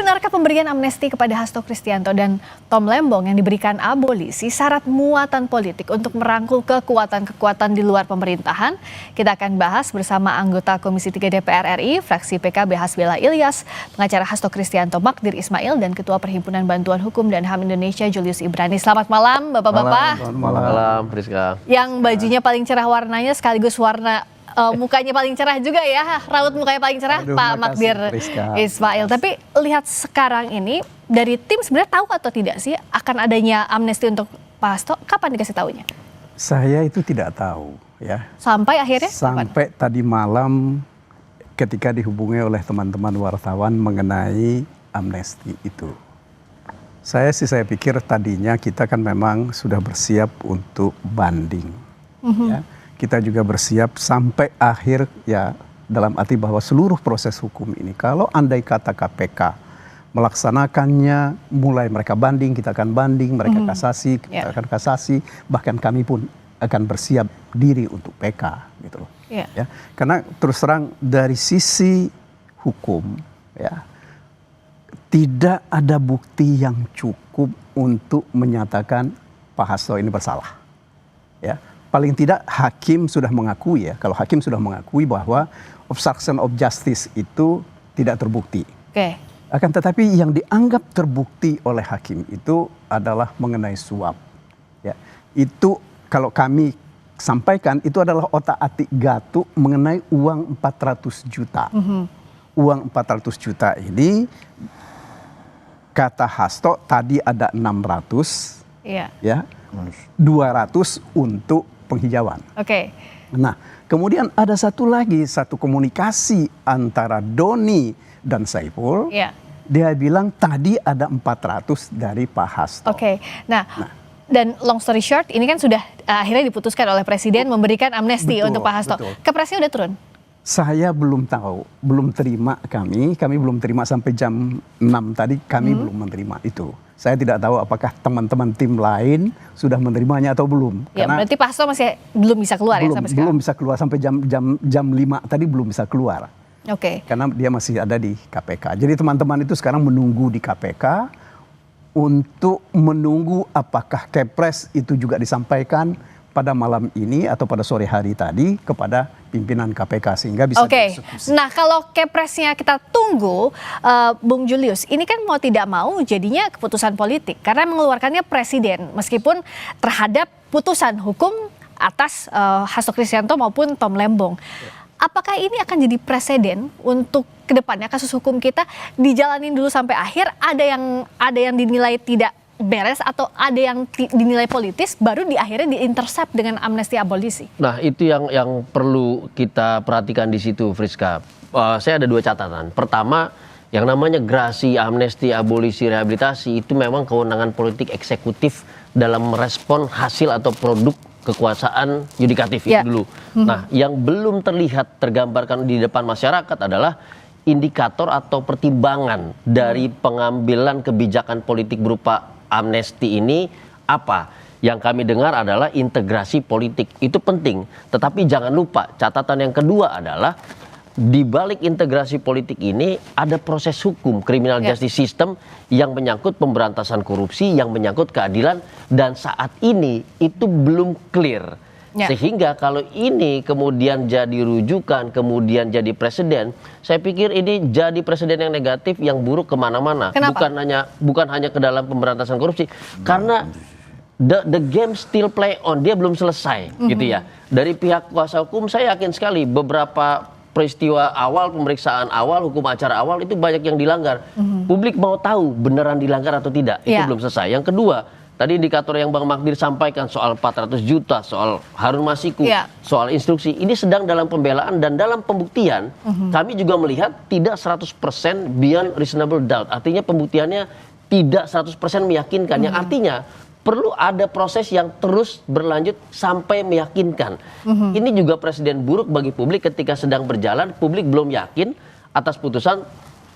Benarkah pemberian amnesti kepada Hasto Kristianto dan Tom Lembong yang diberikan abolisi syarat muatan politik untuk merangkul kekuatan-kekuatan di luar pemerintahan? Kita akan bahas bersama anggota Komisi 3 DPR RI, fraksi PKB Hasbela Ilyas, pengacara Hasto Kristianto Magdir Ismail, dan Ketua Perhimpunan Bantuan Hukum dan HAM Indonesia Julius Ibrani. Selamat malam Bapak-Bapak. Malam Priska. Yang bajunya paling cerah warnanya sekaligus warna mukanya paling cerah juga ya, raut mukanya paling cerah. Aduh, Pak Magdir Ismail. Tapi lihat sekarang ini dari tim sebenarnya tahu atau tidak sih akan adanya amnesti untuk Pak Hasto? Kapan dikasih tahunya? Saya itu tidak tahu ya. Sampai akhirnya? Sampai kapan? Tadi malam ketika dihubungi oleh teman-teman wartawan mengenai amnesti itu. Saya pikir tadinya kita kan memang sudah bersiap untuk banding. Ya. Kita juga bersiap sampai akhir ya, dalam arti bahwa seluruh proses hukum ini kalau andai kata KPK melaksanakannya, mulai mereka banding, kita akan banding, mereka kasasi, kita akan kasasi, bahkan kami pun akan bersiap diri untuk PK gitu loh. Ya. Karena terus terang dari sisi hukum ya, tidak ada bukti yang cukup untuk menyatakan Pak Hasto ini bersalah. Ya. Paling tidak hakim sudah mengakui ya, kalau hakim sudah mengakui bahwa obstruction of justice itu tidak terbukti. Akan tetapi yang dianggap terbukti oleh hakim itu adalah mengenai suap. Ya. Itu kalau kami sampaikan itu adalah otak-atik Gatuk mengenai uang 400 juta. Uang 400 juta ini kata Hasto tadi ada 600 ya, 200 untuk penghijauan. Nah, kemudian ada satu komunikasi antara Doni dan Saiful. Dia bilang tadi ada 400 dari Pak Hasto. Nah, dan long story short, ini kan sudah akhirnya diputuskan oleh Presiden memberikan amnesti untuk Pak Hasto. Kepresnya udah turun? Saya belum tahu, belum terima kami belum terima sampai jam 6 tadi, kami belum menerima itu. Saya tidak tahu apakah teman-teman tim lain sudah menerimanya atau belum. Ya, karena berarti Pak Hasto masih belum bisa keluar ya sampai sekarang? Belum bisa keluar, sampai jam 5 tadi belum bisa keluar. Karena dia masih ada di KPK. Jadi teman-teman itu sekarang menunggu di KPK untuk menunggu apakah Kepres itu juga disampaikan pada malam ini atau pada sore hari tadi kepada pimpinan KPK sehingga bisa dieksekusi. Nah, kalau Kepresnya kita tunggu, Bung Julius, ini kan mau tidak mau jadinya keputusan politik karena mengeluarkannya Presiden meskipun terhadap putusan hukum atas Hasto Kristianto maupun Tom Lembong. Apakah ini akan jadi presiden untuk kedepannya kasus hukum kita dijalanin dulu sampai akhir? Ada yang dinilai tidak beres atau ada yang dinilai politis baru di akhirnya diintercept dengan amnesti abolisi. Nah, itu yang perlu kita perhatikan di situ, Friska. Saya ada 2 catatan. Pertama, yang namanya grasi, amnesti, abolisi, rehabilitasi itu memang kewenangan politik eksekutif dalam merespon hasil atau produk kekuasaan yudikatif itu dulu. Nah, yang belum terlihat tergambarkan di depan masyarakat adalah indikator atau pertimbangan dari pengambilan kebijakan politik berupa amnesti ini apa? Yang kami dengar adalah integrasi politik. Itu penting, tetapi jangan lupa catatan yang kedua adalah di balik integrasi politik ini ada proses hukum, criminal justice system yang menyangkut pemberantasan korupsi, yang menyangkut keadilan, dan saat ini itu belum clear. Sehingga kalau ini kemudian jadi rujukan, kemudian jadi presiden, saya pikir ini jadi presiden yang negatif, yang buruk kemana-mana. Bukan hanya ke dalam pemberantasan korupsi, karena the game still play on, dia belum selesai, gitu ya. Dari pihak kuasa hukum saya yakin sekali beberapa peristiwa awal, pemeriksaan awal, hukum acara awal itu banyak yang dilanggar. Publik mau tahu beneran dilanggar atau tidak, itu belum selesai. Yang kedua, tadi indikator yang Bang Magdir sampaikan soal 400 juta, soal Harun Masiku, soal instruksi, ini sedang dalam pembelaan dan dalam pembuktian. Kami juga melihat tidak 100% beyond reasonable doubt. Artinya pembuktiannya tidak 100% meyakinkan. Yang artinya perlu ada proses yang terus berlanjut sampai meyakinkan. Ini juga presiden buruk bagi publik ketika sedang berjalan, publik belum yakin atas putusan,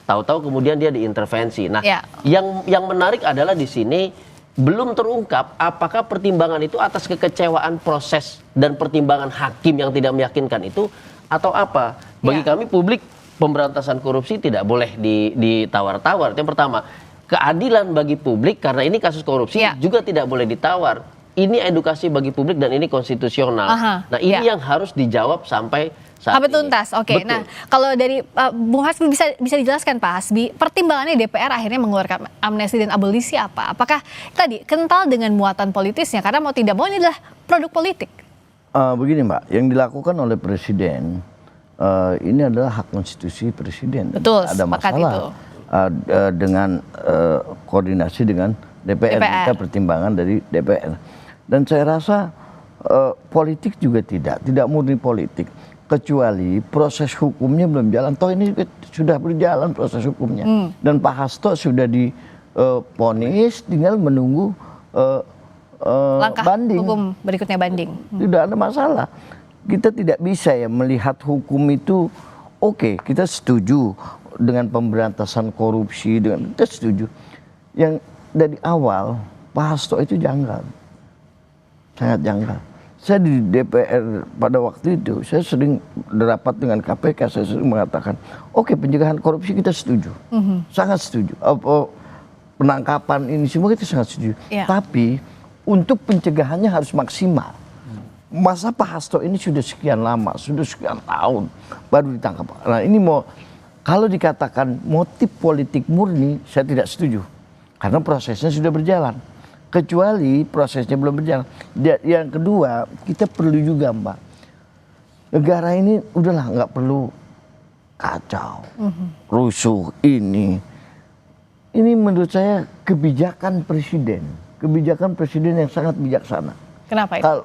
tahu-tahu kemudian dia diintervensi. Nah, yang menarik adalah di sini belum terungkap apakah pertimbangan itu atas kekecewaan proses dan pertimbangan hakim yang tidak meyakinkan itu atau apa. Bagi kami publik pemberantasan korupsi tidak boleh ditawar-tawar. Itu yang pertama. Keadilan bagi publik karena ini kasus korupsi juga tidak boleh ditawar. Ini edukasi bagi publik dan ini konstitusional. Nah, ini yang harus dijawab sampai saat sampai ini. tuntas. Oke. Nah, kalau dari Bung Hasbi bisa dijelaskan Pak Hasbi, pertimbangannya DPR akhirnya mengeluarkan amnesti dan abolisi apa? Apakah tadi kental dengan muatan politisnya karena mau tidak mau ini adalah produk politik? Begini Mbak, yang dilakukan oleh Presiden ini adalah hak konstitusi Presiden. Betul, ada masalah itu. Dengan koordinasi dengan DPR. Kita pertimbangan dari DPR. Dan saya rasa politik juga tidak murni politik. Kecuali proses hukumnya belum jalan. Toh ini sudah berjalan proses hukumnya. Dan Pak Hasto sudah divonis, tinggal menunggu langkah banding. hukum berikutnya banding. Tidak ada masalah. Kita tidak bisa ya melihat hukum itu, oke, kita setuju dengan pemberantasan korupsi, kita setuju. Yang dari awal Pak Hasto itu janggal, sangat janggal. Saya di DPR pada waktu itu, saya sering berapat dengan KPK, saya sering mengatakan, oke, pencegahan korupsi kita setuju, sangat setuju. Penangkapan ini semua kita sangat setuju. Tapi untuk pencegahannya harus maksimal. Masa Pak Hasto ini sudah sekian lama, sudah sekian tahun baru ditangkap. Nah ini kalau dikatakan motif politik murni, saya tidak setuju. Karena prosesnya sudah berjalan. Kecuali prosesnya belum berjalan. Yang kedua, kita perlu juga Mbak. Negara ini udahlah nggak perlu kacau, rusuh ini. Ini menurut saya kebijakan presiden. Kebijakan presiden yang sangat bijaksana. Kenapa itu?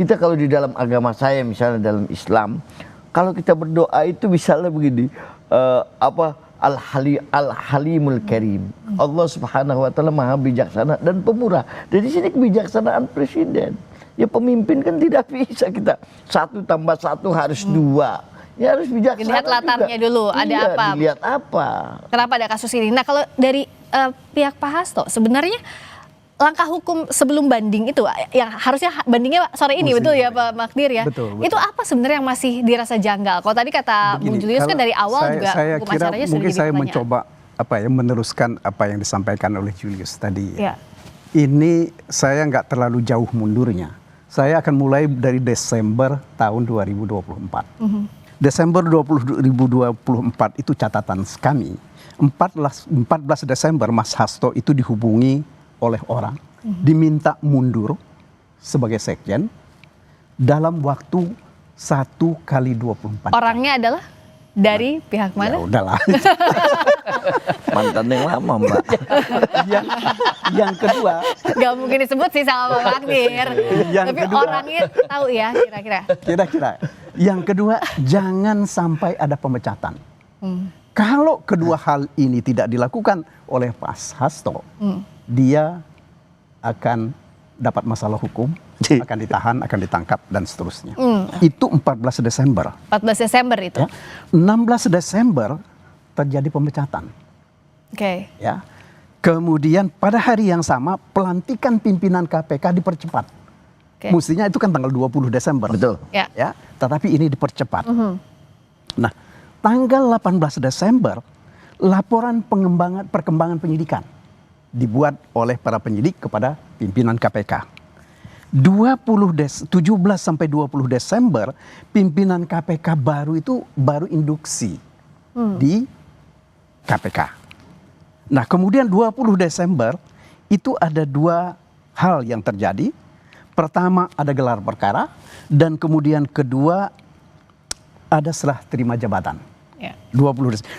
Kita kalau di dalam agama saya, misalnya dalam Islam, kalau kita berdoa itu misalnya begini, Al-Halimul Karim. Allah Subhanahu wa taala Maha bijaksana dan pemurah. Dari sini kebijaksanaan presiden. Ya pemimpin kan tidak bisa kita 1 + 1 harus 2. Ya harus bijaksana. Dilihat latarnya juga dulu, ada apa? Dilihat apa? Kenapa ada kasus ini? Nah, kalau dari pihak Pak Hasto sebenarnya langkah hukum sebelum banding itu yang harusnya bandingnya sore ini betul ya Pak Magdir ya? Betul. Itu apa sebenarnya yang masih dirasa janggal? Kalau tadi kata Bung Julius kan dari awal juga hukum acaranya sudah mungkin jadi saya pertanyaan. mencoba meneruskan apa yang disampaikan oleh Julius tadi. Ya. Ini saya nggak terlalu jauh mundurnya. Saya akan mulai dari Desember tahun 2024. Desember 2024 itu catatan kami. 14 Desember Mas Hasto itu dihubungi oleh orang, diminta mundur sebagai sekjen dalam waktu 1x24 jam. Orangnya adalah dari pihak mana? Ya udahlah. Mantan yang lama Mbak. yang kedua, Gak mungkin disebut sih sama Pak Magdir. Yang Tapi kedua. orangnya tahu ya kira-kira. kira-kira yang kedua, jangan sampai ada pemecatan. Kalau kedua hal ini tidak dilakukan oleh Pak Hasto, dia akan dapat masalah hukum, akan ditahan, akan ditangkap, dan seterusnya. Itu 14 Desember. 14 Desember itu. Ya. 16 Desember terjadi pemecatan. Oke. Ya. Kemudian pada hari yang sama pelantikan pimpinan KPK dipercepat. Oke. Mestinya itu kan tanggal 20 Desember. Betul. Ya. Ya, tetapi ini dipercepat. Nah, tanggal 18 Desember laporan perkembangan penyidikan dibuat oleh para penyidik kepada pimpinan KPK. 17 sampai 20 Desember pimpinan KPK baru induksi di KPK. Nah, kemudian 20 Desember itu ada 2 hal yang terjadi. Pertama ada gelar perkara dan kemudian kedua ada serah terima jabatan. Ya. 23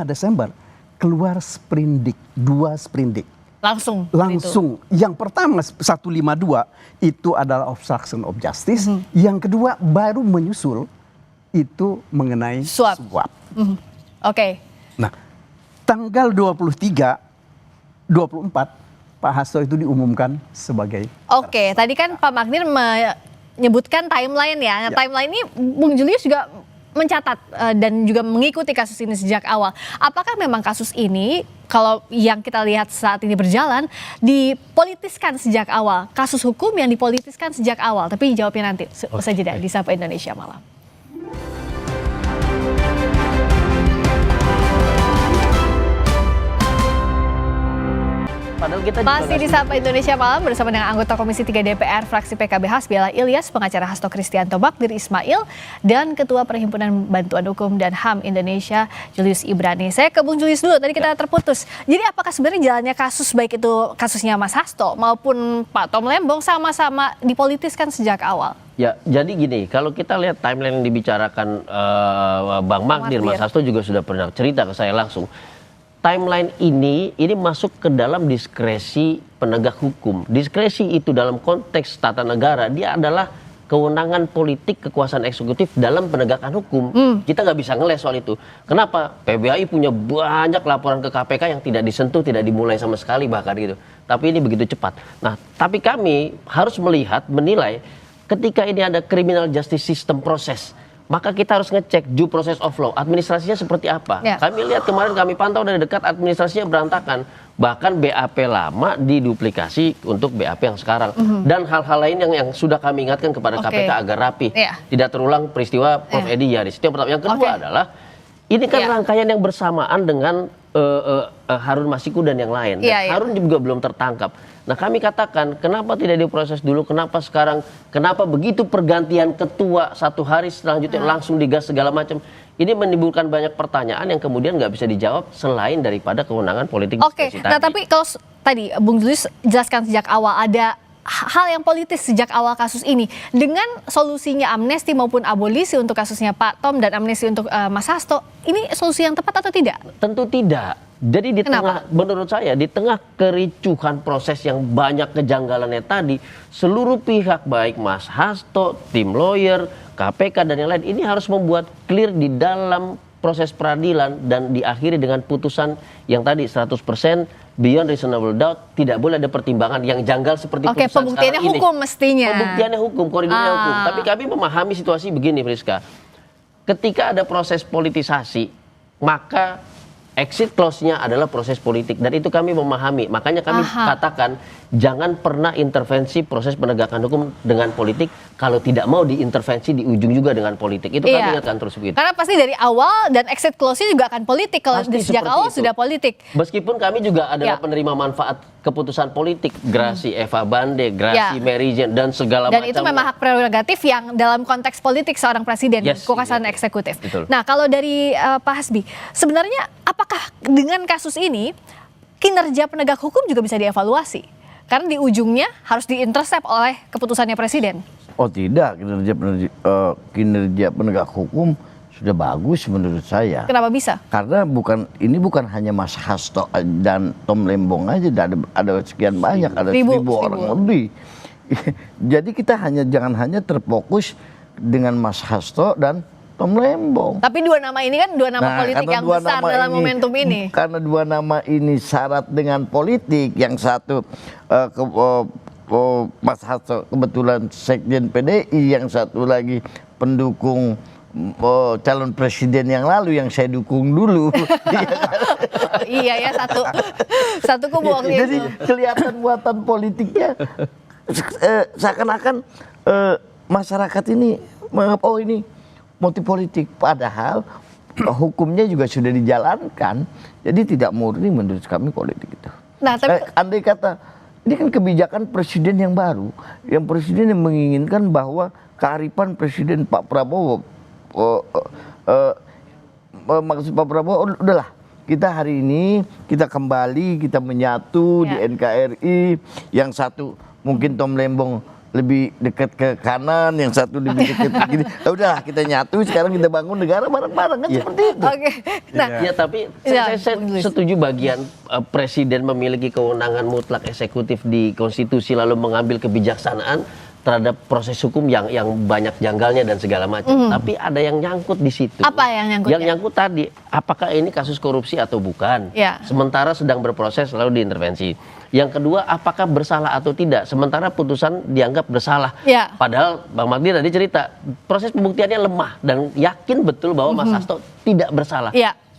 Desember keluar sprindik, 2 sprindik. Langsung. Yang pertama 152 itu adalah obstruction of justice, yang kedua baru menyusul itu mengenai Suap. Oke. Nah, tanggal 24 Pak Hasto itu diumumkan sebagai Oke, tadi kan Pak Magdir menyebutkan timeline ya. Nah, timeline ini Bung Julius juga mencatat dan juga mengikuti kasus ini sejak awal. Apakah memang kasus ini, kalau yang kita lihat saat ini berjalan, dipolitiskan sejak awal? Kasus hukum yang dipolitiskan sejak awal. Tapi jawabnya nanti usai jeda di Sapa Indonesia Malam. kita Masih di Sapa Indonesia Malam bersama dengan anggota Komisi 3 DPR fraksi PKB Hasbiala Ilyas, pengacara Hasto Kristianto Magdir Ismail, dan Ketua Perhimpunan Bantuan Hukum dan HAM Indonesia Julius Ibrani. Saya ke Bung Julius dulu, tadi kita terputus. Jadi apakah sebenarnya jalannya kasus baik itu kasusnya Mas Hasto maupun Pak Tom Lembong sama-sama dipolitiskan sejak awal? Ya, jadi gini, kalau kita lihat timeline yang dibicarakan Bang Magdir, Mas Hasto juga sudah pernah cerita ke saya langsung. Timeline ini masuk ke dalam diskresi penegak hukum. Diskresi itu dalam konteks tata negara, dia adalah kewenangan politik kekuasaan eksekutif dalam penegakan hukum. Kita nggak bisa ngeles soal itu. Kenapa? PBAI punya banyak laporan ke KPK yang tidak disentuh, tidak dimulai sama sekali bahkan gitu. Tapi ini begitu cepat. Nah, tapi kami harus melihat, menilai ketika ini ada criminal justice system proses, maka kita harus ngecek due process of law, administrasinya seperti apa. Ya. Kami lihat kemarin, kami pantau dari dekat, administrasinya berantakan. Bahkan BAP lama diduplikasi untuk BAP yang sekarang. Dan hal-hal lain yang sudah kami ingatkan kepada KPK agar rapi. Ya. Tidak terulang peristiwa Prof. Edi Yaris. Itu yang pertama. Yang kedua adalah, ini kan rangkaian yang bersamaan dengan Harun Masiku dan yang lain. Dan Harun juga belum tertangkap. Nah, kami katakan kenapa tidak diproses dulu, kenapa sekarang, kenapa begitu pergantian ketua satu hari selanjutnya langsung digas segala macam. Ini menimbulkan banyak pertanyaan yang kemudian nggak bisa dijawab selain daripada kewenangan politik. Oke, nah tapi kalau tadi Bung Julius jelaskan sejak awal ada hal yang politis sejak awal kasus ini. Dengan solusinya amnesti maupun abolisi untuk kasusnya Pak Tom dan amnesti untuk Mas Hasto, ini solusi yang tepat atau tidak? Tentu tidak. Jadi di tengah, menurut saya, di tengah kericuhan proses yang banyak kejanggalannya tadi, seluruh pihak baik Mas Hasto, tim lawyer, KPK dan yang lain, ini harus membuat clear di dalam proses peradilan dan diakhiri dengan putusan yang tadi 100% beyond reasonable doubt, tidak boleh ada pertimbangan yang janggal seperti putusan sekarang ini. Pembuktiannya hukum mestinya. Pembuktiannya hukum, koridornya hukum. Tapi kami memahami situasi begini, Friska. Ketika ada proses politisasi, maka exit clause-nya adalah proses politik, dan itu kami memahami. Makanya kami katakan jangan pernah intervensi proses penegakan hukum dengan politik, kalau tidak mau diintervensi di ujung juga dengan politik. Itu kami ingatkan terus begitu. Karena pasti dari awal dan exit clause-nya juga akan politik kalau sejak awal itu sudah politik. Meskipun kami juga adalah penerima manfaat keputusan politik, gerasi Eva Bande, gerasi Mary Jane dan segala macam. Dan itu memang hak prerogatif yang dalam konteks politik seorang presiden, kekuasaan eksekutif. Betul. Nah, kalau dari Pak Hasbi, sebenarnya apakah dengan kasus ini kinerja penegak hukum juga bisa dievaluasi? Karena di ujungnya harus diintercept oleh keputusannya presiden. Oh tidak, kinerja penegak hukum sudah bagus menurut saya. Kenapa bisa? Karena ini bukan hanya Mas Hasto dan Tom Lembong aja, ada sekian banyak, ada 1.000 orang lebih. Jadi kita jangan hanya terfokus dengan Mas Hasto dan Tom Lembong. Tapi dua nama ini kan dua nama politik yang besar dalam momentum ini. Karena dua nama ini syarat dengan politik, yang satu Mas Hasto kebetulan sekjen PDI, yang satu lagi pendukung calon presiden yang lalu yang saya dukung dulu. Iya ya, satu kubu waktu itu. Jadi kelihatan muatan politiknya seakan-akan masyarakat ini menganggap ini motif politik, padahal hukumnya juga sudah dijalankan, jadi tidak murni menurut kami politik itu. Nah, tapi andai kata ini kan kebijakan presiden yang baru, yang presiden yang menginginkan bahwa kearifan presiden Pak Prabowo, maksud Pak Prabowo, udahlah kita hari ini kita kembali, kita menyatu di NKRI, yang satu mungkin Tom Lembong lebih dekat ke kanan, yang satu lebih dekat ke kiri. Udahlah kita nyatu, sekarang kita bangun negara bareng-bareng kan seperti itu. Oke. Nah, tapi saya setuju bagian presiden memiliki kewenangan mutlak eksekutif di konstitusi lalu mengambil kebijaksanaan terhadap proses hukum yang banyak janggalnya dan segala macam. Tapi ada yang nyangkut di situ. Apa yang nyangkut? Yang nyangkut tadi, apakah ini kasus korupsi atau bukan? Sementara sedang berproses lalu diintervensi. Yang kedua, apakah bersalah atau tidak? Sementara putusan dianggap bersalah. Padahal Bang Magdir tadi cerita, proses pembuktiannya lemah dan yakin betul bahwa Mas Hasto tidak bersalah.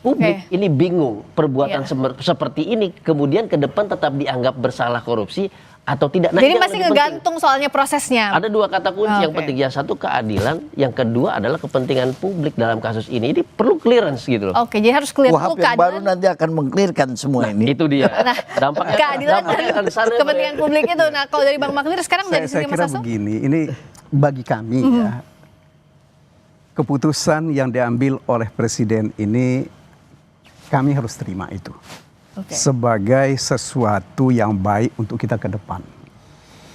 Publik ini bingung perbuatan Iya. seperti ini kemudian ke depan tetap dianggap bersalah korupsi atau tidak. Nah, Jadi ini yang masih lebih penting. ngegantung soalnya prosesnya. Ada dua kata kunci yang Oke. penting. Yang satu keadilan, yang kedua adalah kepentingan publik dalam kasus ini. Ini perlu clearance gitu loh. Oke, jadi harus clear Kuhap dulu yang baru keadilan. nanti akan mengklirkan semua ini. Itu dia. Dampaknya Keadilan dampaknya dan akan ke sana, kepentingan publik itu. Nah, kalau dari Bang Magdir sekarang dari Saya sini Mas kira Hasto? begini, ini bagi kami ya, keputusan yang diambil oleh Presiden ini kami harus terima itu Oke. sebagai sesuatu yang baik untuk kita ke depan.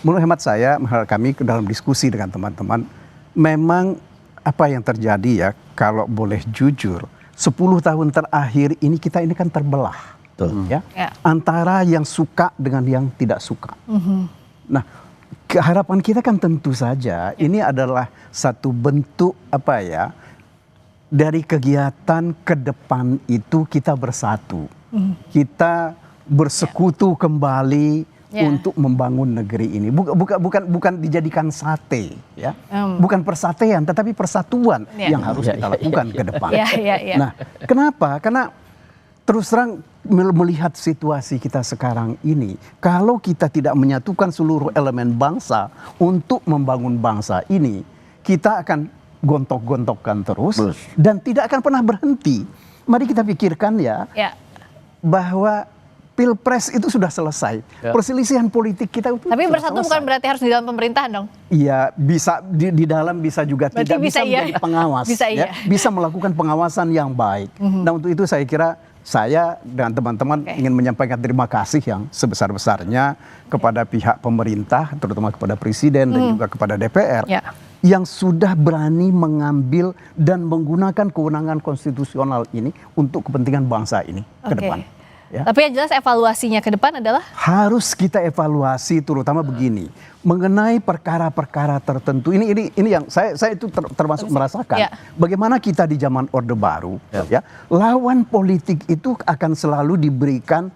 Menurut hemat saya, menurut kami dalam diskusi dengan teman-teman, memang apa yang terjadi ya, kalau boleh jujur, 10 tahun terakhir ini kita ini kan terbelah. Ya, Ya. antara yang suka dengan yang tidak suka. Nah, harapan kita kan tentu saja ini adalah satu bentuk apa ya, dari kegiatan ke depan itu kita bersatu, kita bersekutu kembali Ya. untuk membangun negeri ini. Bukan dijadikan sate, ya, bukan persatean, tetapi persatuan Ya. yang harus kita lakukan ke depan. Ya, ya, ya. Nah, kenapa? Karena terus terang melihat situasi kita sekarang ini, kalau kita tidak menyatukan seluruh elemen bangsa untuk membangun bangsa ini, kita akan gontok-gontokkan terus dan tidak akan pernah berhenti. Mari kita pikirkan ya, Ya. bahwa Pilpres itu sudah selesai. Perselisihan politik kita itu Tapi sudah bersatu bukan selesai. berarti harus di dalam pemerintahan dong. Iya, bisa di dalam, bisa juga Berarti tidak, bisa bisa iya. menjadi pengawas, Bisa ya, iya. bisa melakukan pengawasan yang baik. Nah, untuk itu saya kira saya dan teman-teman Oke. ingin menyampaikan terima kasih yang sebesar-besarnya kepada pihak pemerintah, terutama kepada Presiden dan juga kepada DPR, Ya. yang sudah berani mengambil dan menggunakan kewenangan konstitusional ini untuk kepentingan bangsa ini ke Oke. depan. Ya. Tapi yang jelas evaluasinya ke depan adalah Harus kita evaluasi terutama begini mengenai perkara-perkara tertentu. Ini yang saya itu termasuk merasakan Ya. bagaimana kita di zaman Orde Baru ya, lawan politik itu akan selalu diberikan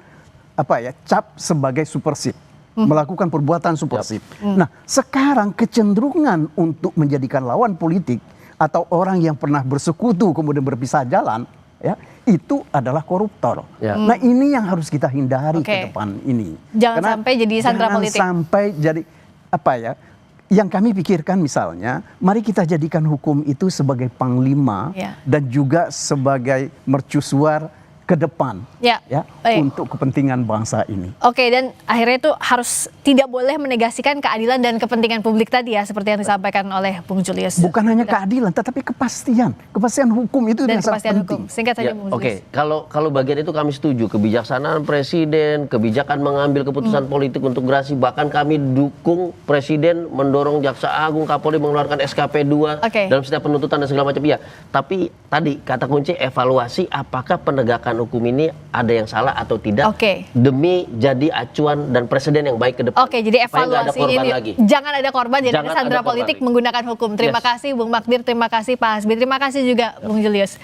apa ya, cap sebagai supersip, melakukan perbuatan supersip. Nah, sekarang kecenderungan untuk menjadikan lawan politik atau orang yang pernah bersekutu kemudian berpisah jalan ya, itu adalah koruptor. Ya. Nah, ini yang harus kita hindari Oke. ke depan ini. Jangan Karena sampai jadi sandera politik. Jangan sampai jadi apa ya? Yang kami pikirkan misalnya, mari kita jadikan hukum itu sebagai panglima Ya. dan juga sebagai mercusuar ke depan Ya. Baik. untuk kepentingan bangsa ini. Oke, dan akhirnya itu harus tidak boleh menegasikan keadilan dan kepentingan publik tadi ya, seperti yang disampaikan oleh Bung Julius. Bukan hanya keadilan, tetapi kepastian hukum itu Dan yang sangat kepastian penting. hukum. Singkat saja Ya, Bung Oke, Julius. kalau bagian itu kami setuju, kebijaksanaan presiden, kebijakan mengambil keputusan politik untuk gerasi, bahkan kami dukung presiden mendorong Jaksa Agung, Kapolri mengeluarkan SKP 2 Oke. dalam setiap penuntutan dan segala macam. Ya, tapi tadi kata kunci evaluasi apakah penegakan hukum ini ada yang salah atau tidak Oke. demi jadi acuan dan presiden yang baik ke depan. Oke, jadi Supaya nggak ada evaluasi korban ini lagi. jangan ada korban, jadi Jangan ada sandera ada korban politik lagi. menggunakan hukum. Terima Yes. kasih Bung Magdir, terima kasih Pak Hasbi, terima kasih juga Bung Julius.